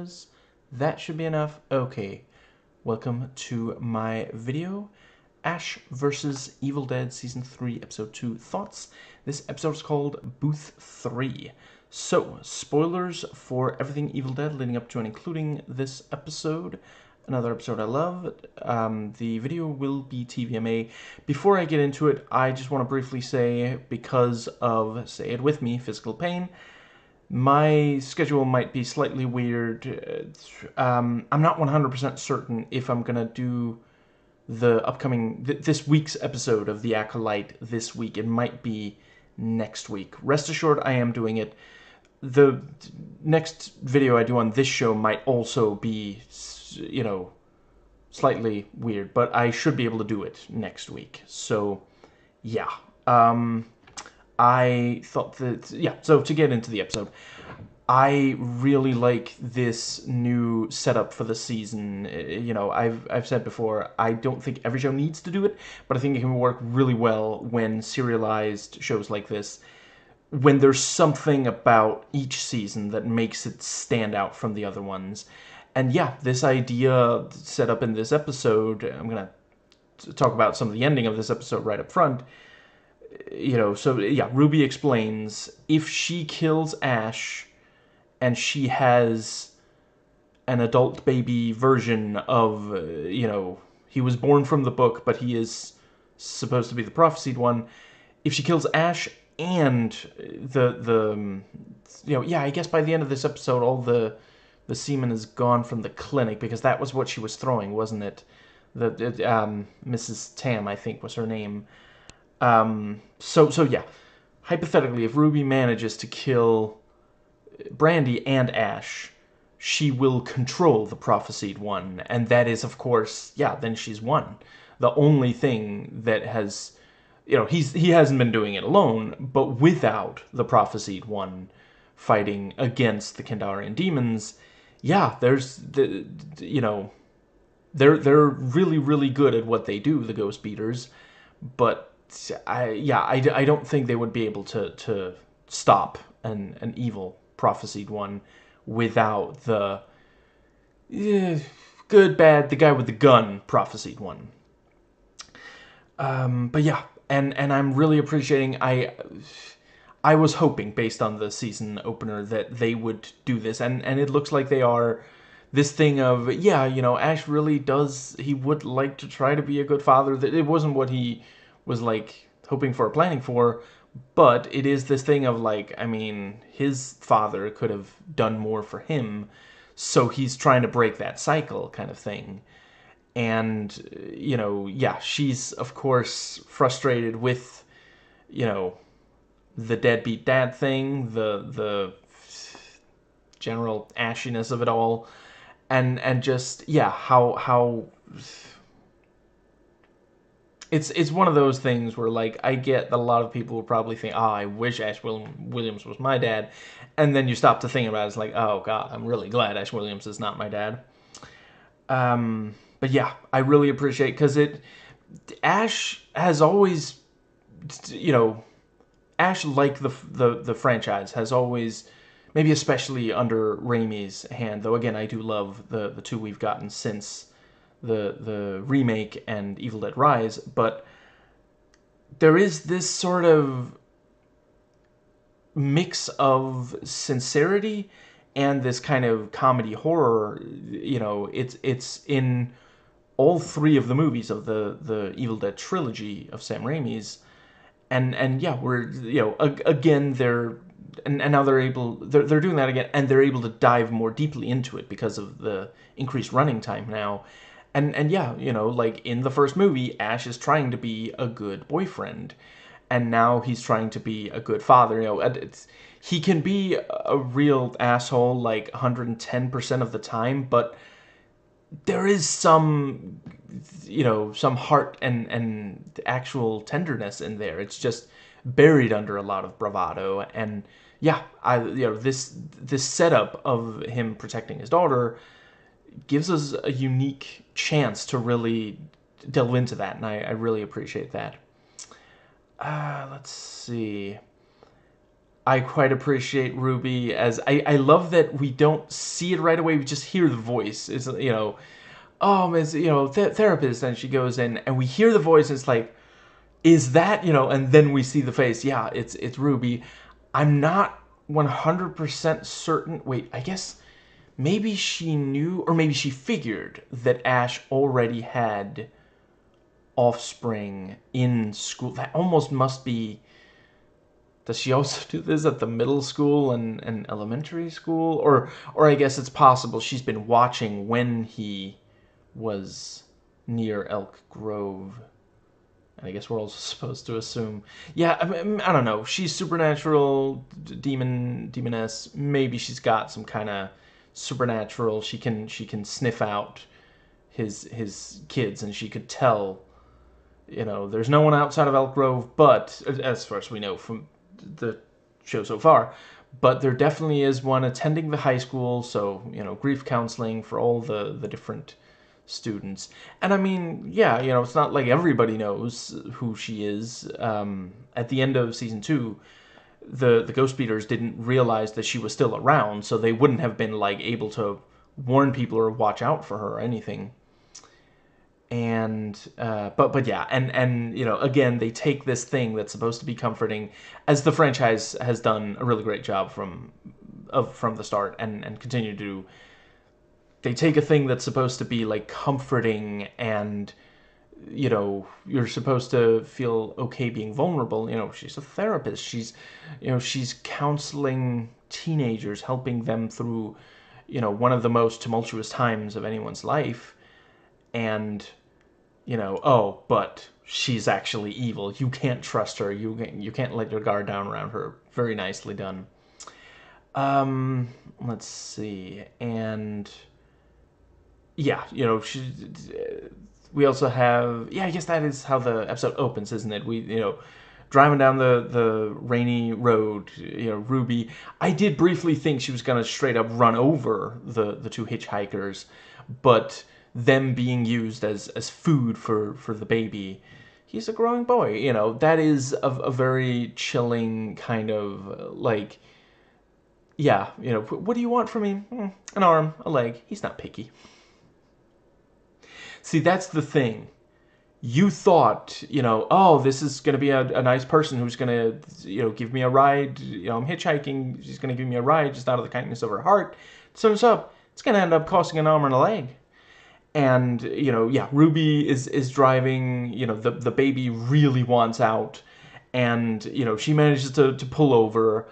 cameras. That should be enough. Okay, welcome to my video. Ash vs. Evil Dead Season 3, Episode 2 Thoughts. This episode is called Booth 3. So, spoilers for everything Evil Dead leading up to and including this episode. Another episode I love. The video will be TVMA. Before I get into it, I just want to briefly say, because of, say it with me, physical pain, my schedule might be slightly weird. I'm not 100% certain if I'm going to do the upcoming, this week's episode of The Acolyte this week. It might be next week. Rest assured, I am doing it. The next video I do on this show might also be, you know, slightly weird, but I should be able to do it next week. So, yeah. I thought that, yeah, so to get into the episode, I really like this new setup for the season. You know, I've said before, I don't think every show needs to do it, but I think it can work really well when serialized shows like this, when there's something about each season that makes it stand out from the other ones. And yeah, this idea set up in this episode, I'm going to talk about some of the ending of this episode right up front. You know, so yeah, Ruby explains if she kills Ash and she has an adult baby version of, you know, he was born from the book, but he is supposed to be the prophesied one. If she kills Ash and you know, yeah, I guess by the end of this episode, all the semen is gone from the clinic, because that was what she was throwing, wasn't it? Mrs. Tam, I think, was her name. So yeah, hypothetically, if Ruby manages to kill Brandy and Ash, she will control the prophesied one, and that is, of course, yeah, then she's won. The only thing that has, you know, he hasn't been doing it alone, but without the prophesied one fighting against the Kandarian demons, yeah, there's the, you know, they're really, really good at what they do, the Ghost Beaters, but I don't think they would be able to stop an evil prophesied one without the good, bad, the guy with the gun prophesied one. But yeah, and I'm really appreciating, I was hoping, based on the season opener, that they would do this, and it looks like they are. This thing of, yeah, you know, Ash really does, he would like to try to be a good father. That it wasn't what he was, like, hoping for or planning for, but it is this thing of, like, I mean, his father could have done more for him, so he's trying to break that cycle kind of thing. And, you know, yeah, she's, of course, frustrated with, you know, the deadbeat dad thing, the general ashiness of it all, and just, yeah, how it's one of those things where, like, I get that a lot of people will probably think, oh, I wish Ash Williams was my dad, and then you stop to think about it, it's like, oh god, I'm really glad Ash Williams is not my dad. But yeah, I really appreciate, because Ash has always, you know, Ash, like the franchise, has always, maybe especially under Raimi's hand, though again, I do love the two we've gotten since the remake and Evil Dead Rise, but there is this sort of mix of sincerity and this kind of comedy horror. You know, it's in all three of the movies of the Evil Dead trilogy of Sam Raimi's, and yeah, we're, you know, again, and now they're doing that again, and they're able to dive more deeply into it because of the increased running time now. And yeah, you know, like in the first movie, Ash is trying to be a good boyfriend, and now he's trying to be a good father. You know, he can be a real asshole like 110% of the time, but there is some, you know, some heart and actual tenderness in there. It's just buried under a lot of bravado. And yeah, you know, this setup of him protecting his daughter gives us a unique chance to really delve into that, and I really appreciate that. Let's see. I quite appreciate Ruby as I love that we don't see it right away. We just hear the voice. It's oh, it's therapist, and she goes in, and we hear the voice. And it's like, is that And then we see the face. Yeah, it's Ruby. I'm not 100% certain. Wait, I guess maybe she knew, or maybe she figured that Ash already had offspring in school. That almost must be. Does she also do this at the middle school and elementary school? Or I guess it's possible she's been watching when he was near Elk Grove. And I guess we're also supposed to assume. Yeah, I don't know. She's supernatural, demoness. Maybe she's got some kind of supernatural. She can sniff out his kids, and she could tell. There's no one outside of Elk Grove, but as far as we know from the show so far, but there definitely is one attending the high school. So grief counseling for all the different students. And I mean, yeah, it's not like everybody knows who she is. At the end of season 2, the Ghost Beaters didn't realize that she was still around, so they wouldn't have been like able to warn people or watch out for her or anything. And but yeah, and again, they take this thing that's supposed to be comforting, as the franchise has done a really great job from the start, and continue to do. They take a thing that's supposed to be like comforting, and you're supposed to feel okay being vulnerable. She's a therapist. She's counseling teenagers, helping them through one of the most tumultuous times of anyone's life. And oh, but she's actually evil. You can't trust her. You can't let your guard down around her. Very nicely done. Let's see. And yeah, we also have, yeah, I guess that is how the episode opens, isn't it? We, driving down the rainy road, Ruby. I did briefly think she was gonna straight up run over the two hitchhikers, but them being used as food for the baby. He's a growing boy, that is a very chilling kind of like, yeah, what do you want from me? An arm, a leg. He's not picky. See, that's the thing. You thought, oh, this is going to be a nice person who's going to, give me a ride. I'm hitchhiking. She's going to give me a ride just out of the kindness of her heart. Turns up, it's going to end up costing an arm and a leg. And, yeah, Ruby is driving. The baby really wants out. And, she manages to pull over.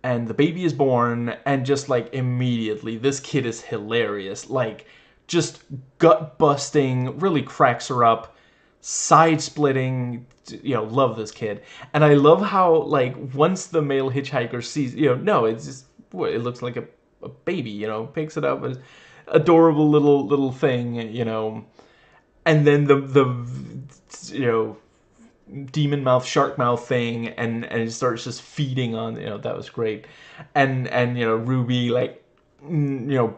And the baby is born. And just, like, immediately, this kid is hilarious. Like, just gut busting, really cracks her up, side splitting. Love this kid. And I love how, like, once the male hitchhiker sees, no, it's just, it looks like a baby, picks it up as adorable little thing, and then the demon mouth, shark mouth thing, and it starts just feeding on, that was great. And Ruby, like,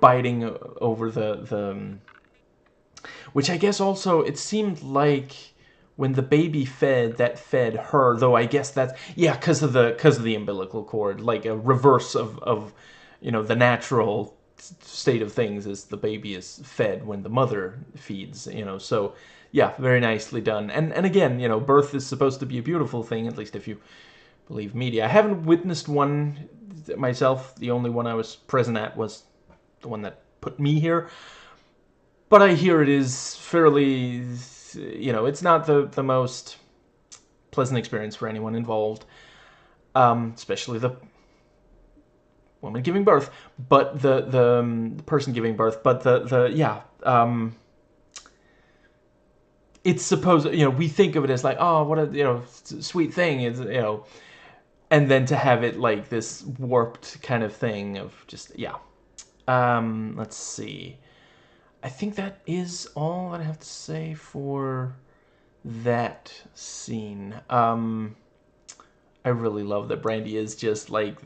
biting over the which I guess also, it seemed like when the baby fed, that fed her, though I guess that's, yeah, because of the umbilical cord, like a reverse of the natural state of things is the baby is fed when the mother feeds, so yeah, very nicely done. And again, birth is supposed to be a beautiful thing, at least if you believe media. I haven't witnessed one myself. The only one I was present at was the one that put me here. But I hear it is fairly, it's not the most pleasant experience for anyone involved, especially the woman giving birth, but the person giving birth. But it's supposed, we think of it as like, oh, what a sweet thing is, and then to have it like this warped kind of thing of just, yeah. Let's see. I think that is all that I have to say for that scene. I really love that Brandy is just like,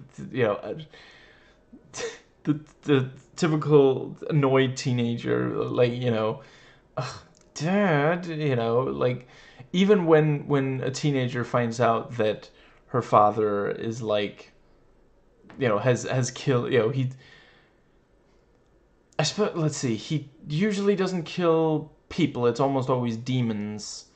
the typical annoyed teenager, like, "Ugh, Dad, like, even when a teenager finds out that her father is like has killed. I suppose. Let's see. He usually doesn't kill people. It's almost always demons.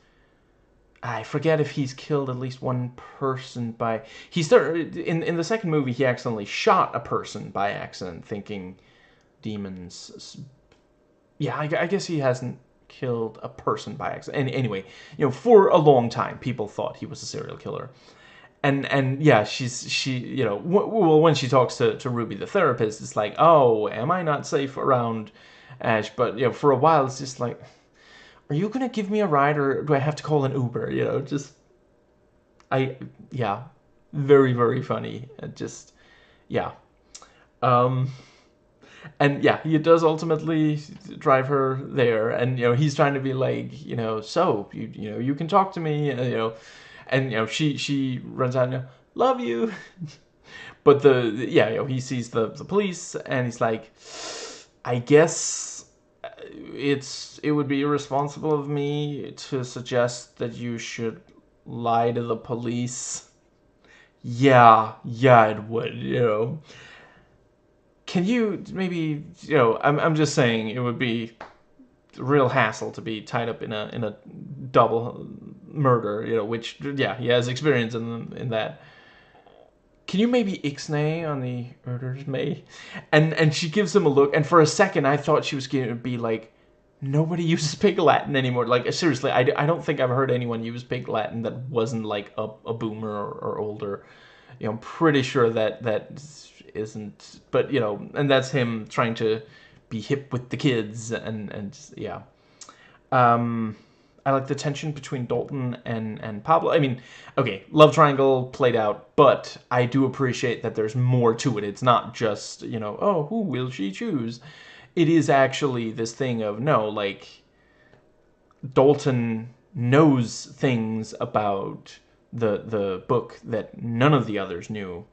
I forget if he's killed at least one person by. He started in the second movie. He accidentally shot a person by accident, thinking demons. Yeah, I guess he hasn't killed a person by accident. And anyway, for a long time, people thought he was a serial killer. And yeah, she well, when she talks to Ruby the therapist, it's like, oh, am I not safe around Ash? But for a while, it's just like, are you gonna give me a ride, or do I have to call an Uber? Just I yeah, very very funny. Just yeah. Um, and yeah, he does ultimately drive her there, and he's trying to be like, so you can talk to me, and she runs out and love you, but he sees the police, and he's like, I guess it would be irresponsible of me to suggest that you should lie to the police. Yeah, it would. Can you maybe, I'm just saying it would be a real hassle to be tied up in a double murder, which yeah, he has experience in that. Can you maybe ixnay on the murders, May? And she gives him a look, and for a second I thought she was going to be like, nobody uses Pig Latin anymore. Like, seriously, I don't think I've heard anyone use Pig Latin that wasn't like a boomer or older. I'm pretty sure that isn't, but and that's him trying to be hip with the kids, and yeah. Um, I like the tension between Dalton and Pablo. I mean, okay, love triangle played out, but I do appreciate that there's more to it. It's not just, oh, who will she choose? It is actually this thing of, no, like, Dalton knows things about the book that none of the others knew.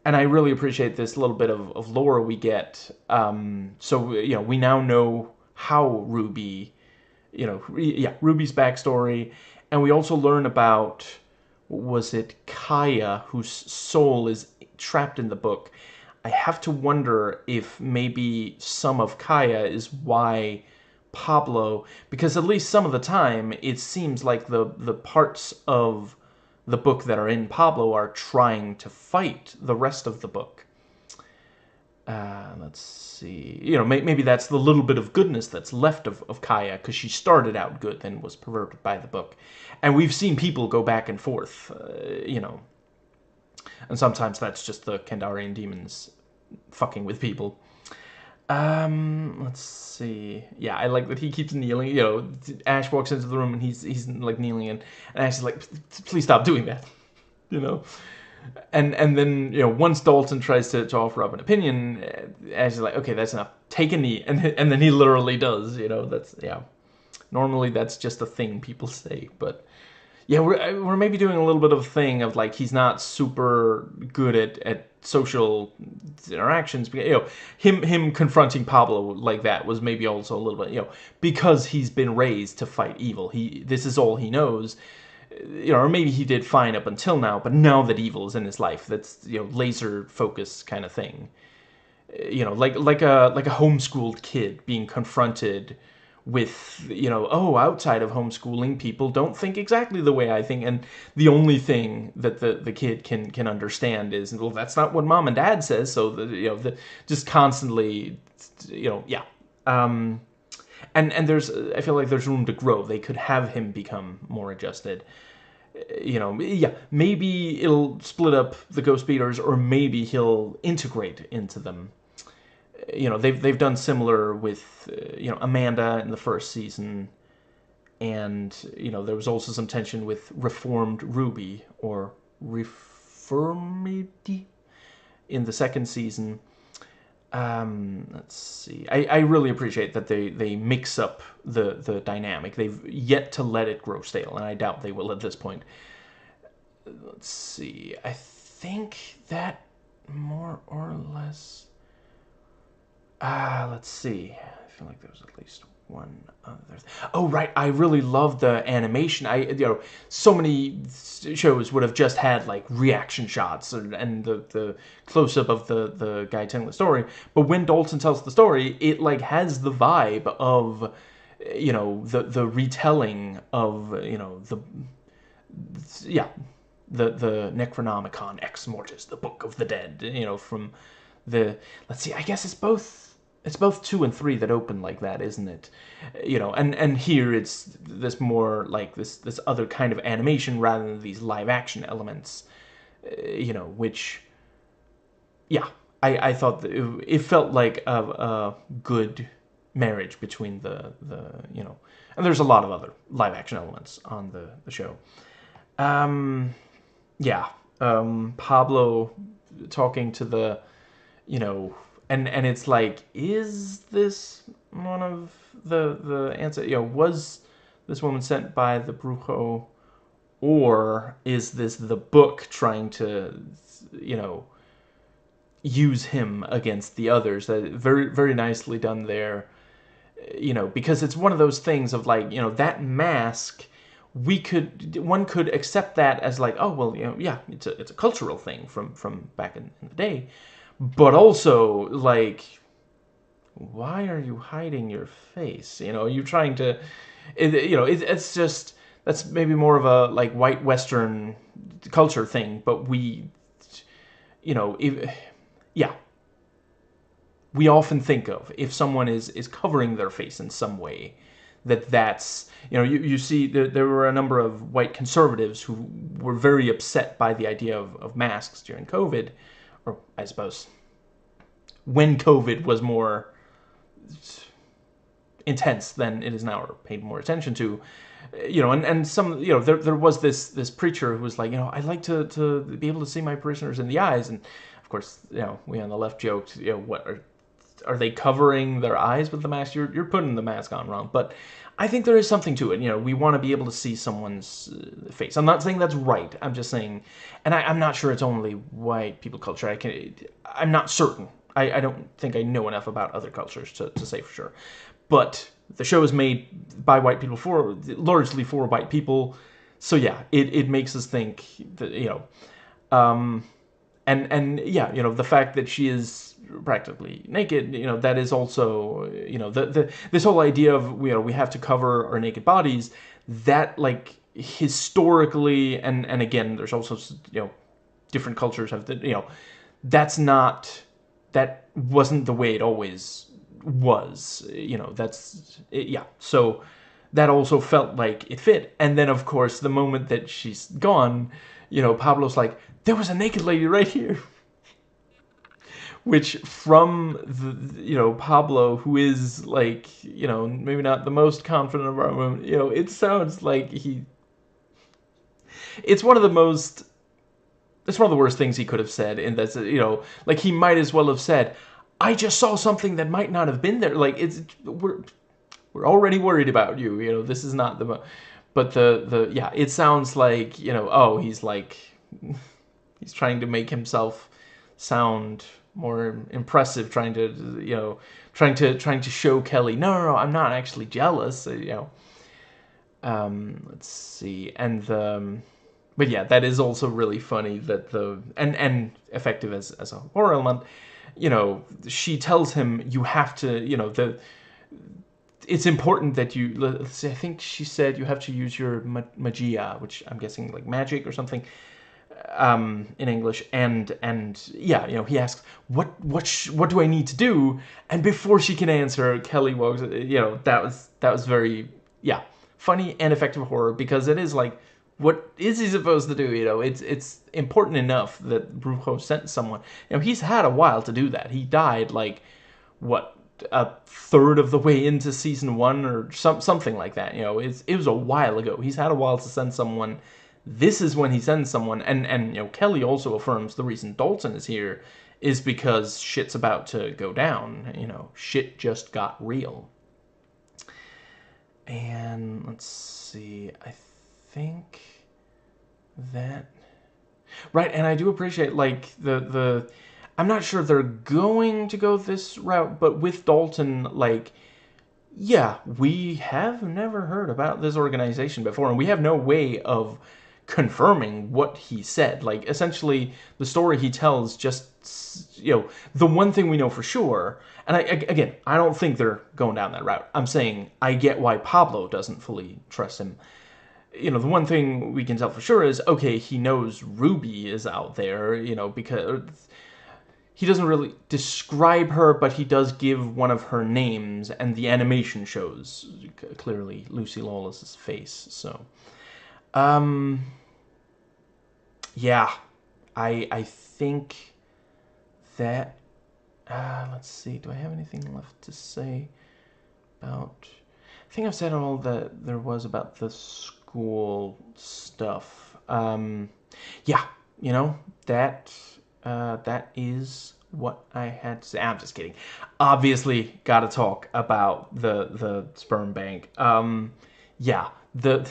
And I really appreciate this little bit of lore we get. So, we now know how Ruby, Ruby's backstory. And we also learn about, was it Kaya, whose soul is trapped in the book. I have to wonder if maybe some of Kaya is why Pablo, because at least some of the time it seems like the parts of the book that are in Pablo are trying to fight the rest of the book. Let's see. Maybe that's the little bit of goodness that's left of Kaya, because she started out good, then was perverted by the book. And we've seen people go back and forth, and sometimes that's just the Kandarian demons fucking with people. Let's see. Yeah, I like that he keeps kneeling. Ash walks into the room and he's like kneeling, and Ash is like, please stop doing that. And then once Dalton tries to offer up an opinion, Ash is like, okay, that's enough. Take a knee, and then he literally does. That's yeah. Normally that's just a thing people say, but yeah, we're maybe doing a little bit of a thing of like he's not super good at social interactions. Him confronting Pablo like that was maybe also a little bit because he's been raised to fight evil. This is all he knows. Or maybe he did fine up until now, but now that evil is in his life, that's laser focus kind of thing. Like a homeschooled kid being confronted with outside of homeschooling, people don't think exactly the way I think, and the only thing that the kid can understand is, well, that's not what mom and dad says. So just constantly yeah. And there's, I feel like there's room to grow. They could have him become more adjusted. Yeah, maybe it'll split up the Ghost Beaters, or maybe he'll integrate into them. They've done similar with Amanda in the first season, and there was also some tension with Reformed Ruby, or Reformity, in the second season. Let's see. I really appreciate that they mix up the dynamic. They've yet to let it grow stale, and I doubt they will at this point. Let's see. I think that more or less. Let's see. I feel like there was at least one other. Oh, right. I really love the animation. So many shows would have just had like reaction shots and the close up of the guy telling the story. But when Dalton tells the story, it like has the vibe of, the retelling of, yeah, the Necronomicon Ex Mortis, the Book of the Dead, from the, let's see, I guess it's both 2 and 3 that open like that, isn't it? And here it's this more like this other kind of animation rather than these live action elements, which, yeah, I thought that it felt like a good marriage between the. And there's a lot of other live action elements on the show. Yeah, Pablo talking to the, and it's like, is this one of the answer? Was this woman sent by the Brujo, or is this the book trying to, use him against the others? Very, very nicely done there. Because it's one of those things of like, that mask, one could accept that as like, oh well, yeah, it's a cultural thing from back in the day, but also like, why are you hiding your face? You're trying to, it's just, that's maybe more of a like white Western culture thing, but yeah, we often think of, if someone is covering their face in some way, that's, you see there were a number of white conservatives who were very upset by the idea of masks during COVID, or I suppose when COVID was more intense than it is now, or paid more attention to, and some, there was this preacher who was like, I'd like to be able to see my parishioners in the eyes, and of course, we on the left joked, what are they covering their eyes with the mask? You're putting the mask on wrong. But I think there is something to it. We want to be able to see someone's face. I'm not saying that's right. I'm just saying, and I'm not sure it's only white people culture. I'm not certain. I don't think I know enough about other cultures to say for sure. But the show is made by white people largely for white people. So yeah, it makes us think that, and yeah, the fact that she is practically naked, that is also, this whole idea of, we have to cover our naked bodies, that like historically, and again, there's also, different cultures have the, that wasn't the way it always was, yeah, so that also felt like it fit. And then of course the moment that she's gone, Pablo's like, there was a naked lady right here. Which from Pablo, who is like, maybe not the most confident of our moment, it sounds like it's one of the most, it's one of the worst things he could have said, and that's, like, he might as well have said, I just saw something that might not have been there. Like, we're already worried about you, this is not but yeah, it sounds like, oh, he's like, he's trying to make himself sound more impressive, trying to show Kelly, no, I'm not actually jealous, let's see, and but yeah, that is also really funny that and effective as a horror element. She tells him, you have to, it's important that you, let's see, I think she said you have to use your magia, which I'm guessing like magic or something, in English, and yeah, he asks, what do I need to do? And before she can answer, Kelly walks, that was very, yeah, funny and effective horror, because it is like, what is he supposed to do? It's important enough that Brujo sent someone. He's had a while to do that. He died like, what, a third of the way into season 1 or something like that. It was a while ago. He's had a while to send someone. This is when he sends someone, and Kelly also affirms the reason Dalton is here is because shit's about to go down. Shit just got real. And let's see, I think that, right, and I do appreciate like the I'm not sure they're going to go this route, but with Dalton, like, yeah, we have never heard about this organization before, and we have no way of confirming what he said. Like, essentially, the story he tells just, the one thing we know for sure, and again, I don't think they're going down that route. I'm saying I get why Pablo doesn't fully trust him. The one thing we can tell for sure is, okay, he knows Ruby is out there, because he doesn't really describe her, but he does give one of her names, and the animation shows clearly Lucy Lawless's face. So, yeah, I think that. Let's see. Do I have anything left to say about? I think I've said all that there was about the school stuff. Yeah, that that is what I had to say. I'm just kidding. Obviously, got to talk about the sperm bank. Yeah, the.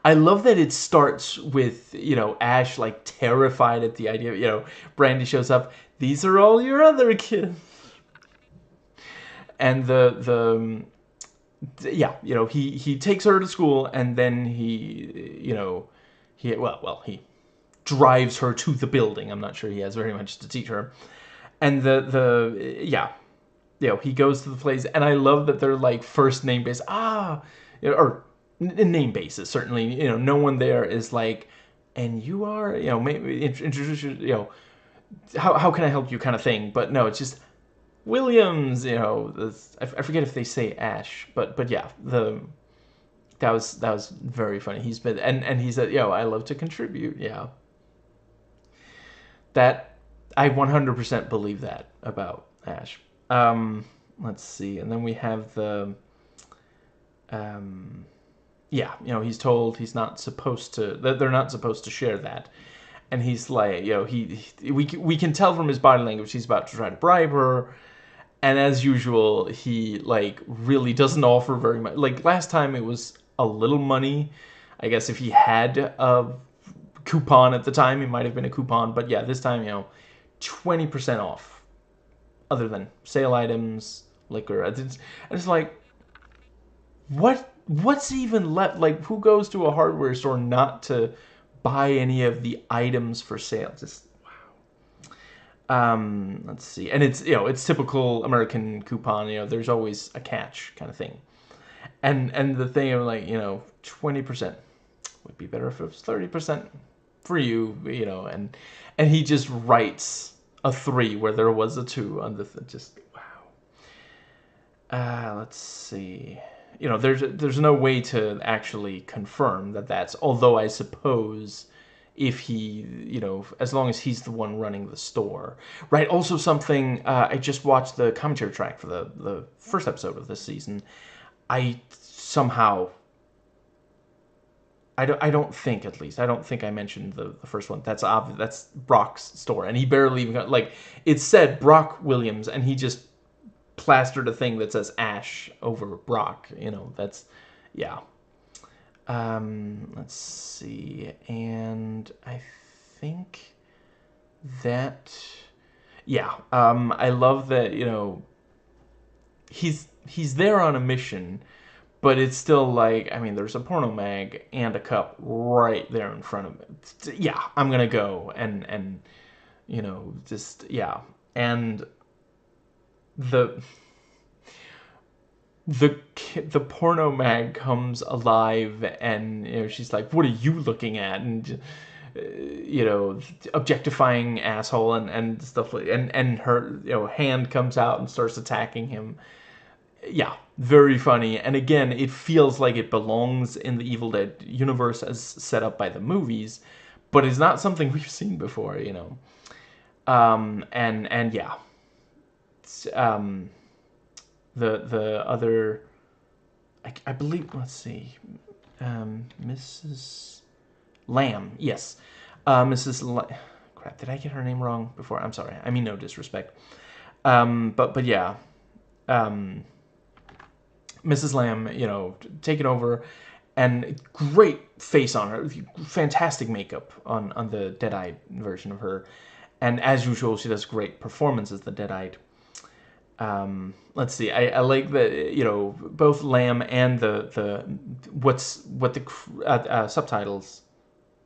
I love that it starts with, Ash like terrified at the idea. Brandy shows up. These are all your other kids. And yeah, he takes her to school, and then he drives her to the building. I'm not sure he has very much to teach her. And yeah, he goes to the place, and I love that they're like first name basis. Or name basis, certainly. No one there is like, and you are, maybe introduce, how can I help you, kind of thing. But no, it's just Williams. I forget if they say Ash, but yeah, that was very funny. He's been, and he said, I love to contribute. Yeah, that I 100% believe that about Ash. Let's see, and then we have the yeah, he's told he's not supposed to, that they're not supposed to share that. And he's like, we can tell from his body language he's about to try to bribe her. And as usual, he like really doesn't offer very much. Like last time it was a little money. I guess if he had a coupon at the time, it might have been a coupon. But yeah, this time, 20% off. Other than sale items, liquor. It's like, what's even left? Like, who goes to a hardware store not to buy any of the items for sale? Just let's see, and it's typical American coupon. There's always a catch, kind of thing. And the thing of like 20% would be better if it was 30% for you. And he just writes a 3 where there was a 2 on the just wow. Let's see. There's no way to actually confirm that that's, although I suppose if he, as long as he's the one running the store. Right, also something, I just watched the commentary track for the first episode of this season. I somehow, I don't think, at least, I don't think I mentioned the first one. That's obvious, that's Brock's store, and he barely even got, like, it said Brock Williams, and he just plastered a thing that says Ash over Brock. That's, yeah. Let's see, and I think that, yeah, I love that, he's there on a mission, but it's still like, I mean, there's a porno mag and a cup right there in front of it. Yeah, I'm gonna go and just, yeah. And the the porno mag comes alive, and she's like, what are you looking at? And objectifying asshole and stuff like, and her hand comes out and starts attacking him. Yeah, very funny. And again, it feels like it belongs in the Evil Dead universe as set up by the movies, but it's not something we've seen before. And yeah, the other, I believe, let's see, Mrs. Lamb, yes, crap, did I get her name wrong before? I'm sorry, I mean no disrespect, but yeah, Mrs. Lamb, taking over, and great face on her, fantastic makeup on the Dead-Eyed version of her, and as usual, she does great performance as the Dead-Eyed. Let's see. I like the, both Lamb and the what the subtitles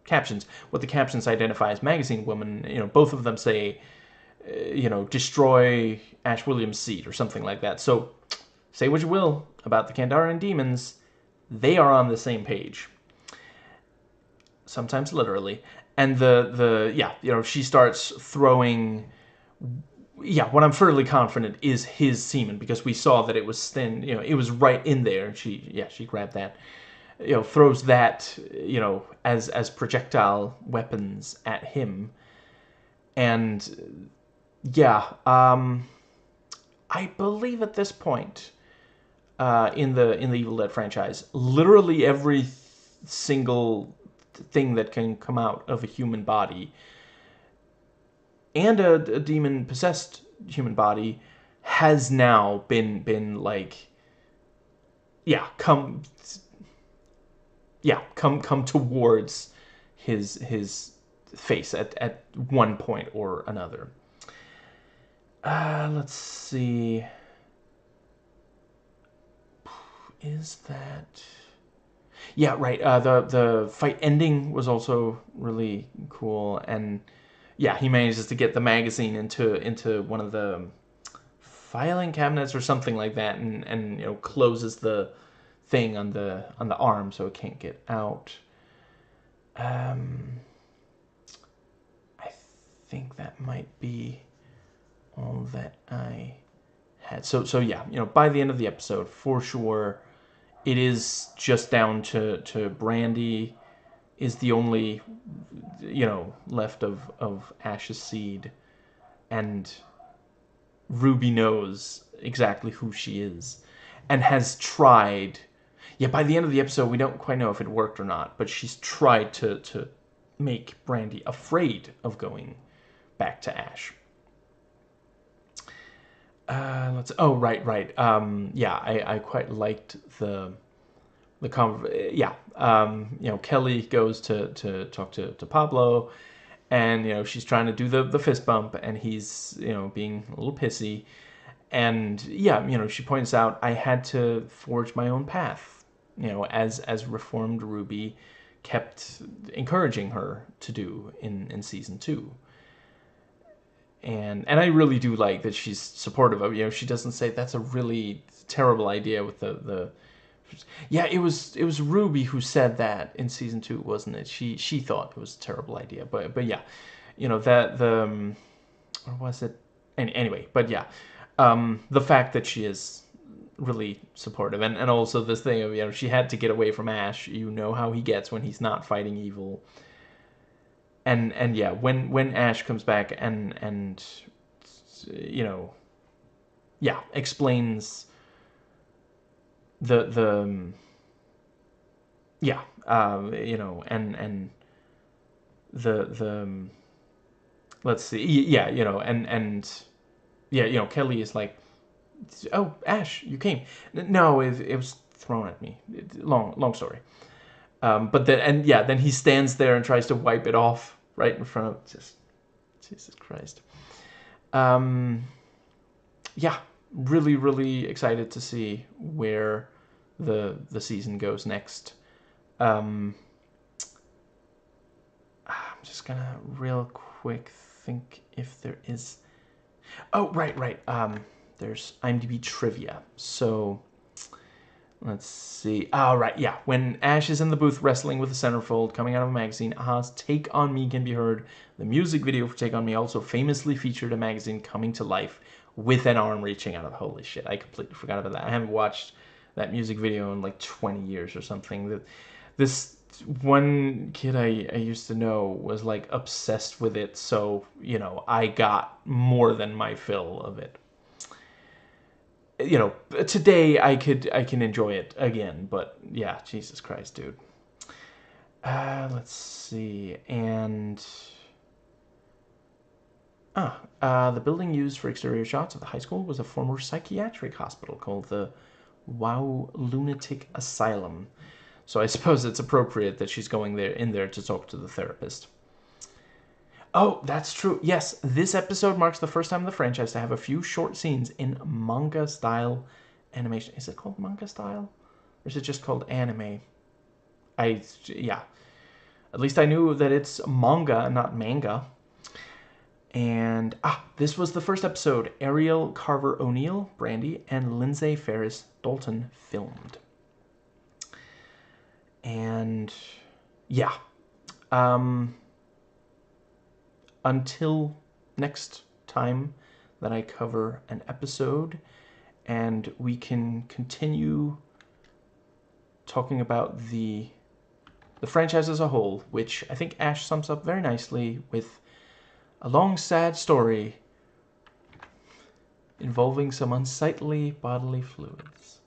captions, what the captions identify as magazine woman. Both of them say, destroy Ash Williams' seed or something like that. So say what you will about the Kandarian demons, they are on the same page. Sometimes literally. And she starts throwing, what I'm fairly confident is his semen, because we saw that it was thin, it was right in there. She grabbed that, throws that, as projectile weapons at him. And I believe at this point, in the Evil Dead franchise, literally every single thing that can come out of a human body, and a demon possessed human body, has now been like, come towards his face at one point or another. Let's see. Is that... Yeah, right. The fight ending was also really cool, and he manages to get the magazine into one of the filing cabinets or something like that, and closes the thing on the arm so it can't get out. I think that might be all that I had. So by the end of the episode, for sure, it is just down to Brandy is the only, left of Ash's seed, and Ruby knows exactly who she is, and has tried. Yeah, by the end of the episode, we don't quite know if it worked or not, but she's tried to make Brandy afraid of going back to Ash. Right. I quite liked the Kelly goes to talk to Pablo, and she's trying to do the fist bump, and he's being a little pissy, and she points out, I had to forge my own path, as reformed Ruby kept encouraging her to do in season 2. And I really do like that she's supportive of, she doesn't say that's a really terrible idea with the it was Ruby who said that in season 2, wasn't it? She thought it was a terrible idea, but that the or was it anyway, but the fact that she is really supportive, and also this thing of, she had to get away from Ash, how he gets when he's not fighting evil. And when Ash comes back and explains and the let's see, Kelly is like, oh, Ash, you came. No, it was thrown at me. Long story. But then he stands there and tries to wipe it off right in front of, just Jesus Christ. Really, really excited to see where the season goes next. I'm just gonna real quick think if there is. Oh, right. There's IMDb trivia. So let's see. Oh, right, yeah. When Ash is in the booth wrestling with the centerfold coming out of a magazine, Aha's Take On Me can be heard. The music video for Take On Me also famously featured a magazine coming to life with an arm reaching out of... Holy shit, I completely forgot about that. I haven't watched that music video in like 20 years or something. This one kid I used to know was like obsessed with it, so, I got more than my fill of it. Today I can enjoy it again, but yeah, Jesus Christ, dude. Let's see, and the building used for exterior shots of the high school was a former psychiatric hospital called the Wow Lunatic Asylum. So I suppose it's appropriate that she's going in there to talk to the therapist. Oh, that's true. Yes, this episode marks the first time in the franchise to have a few short scenes in manga style animation. Is it called manga style? Or is it just called anime? Yeah. At least I knew that it's manga, not manga. And this was the first episode Ariel Carver O'Neill, Brandy, and Lindsay Ferris Dalton filmed. And yeah. Until next time that I cover an episode and we can continue talking about the franchise as a whole, which I think Ash sums up very nicely with a long, sad story involving some unsightly bodily fluids.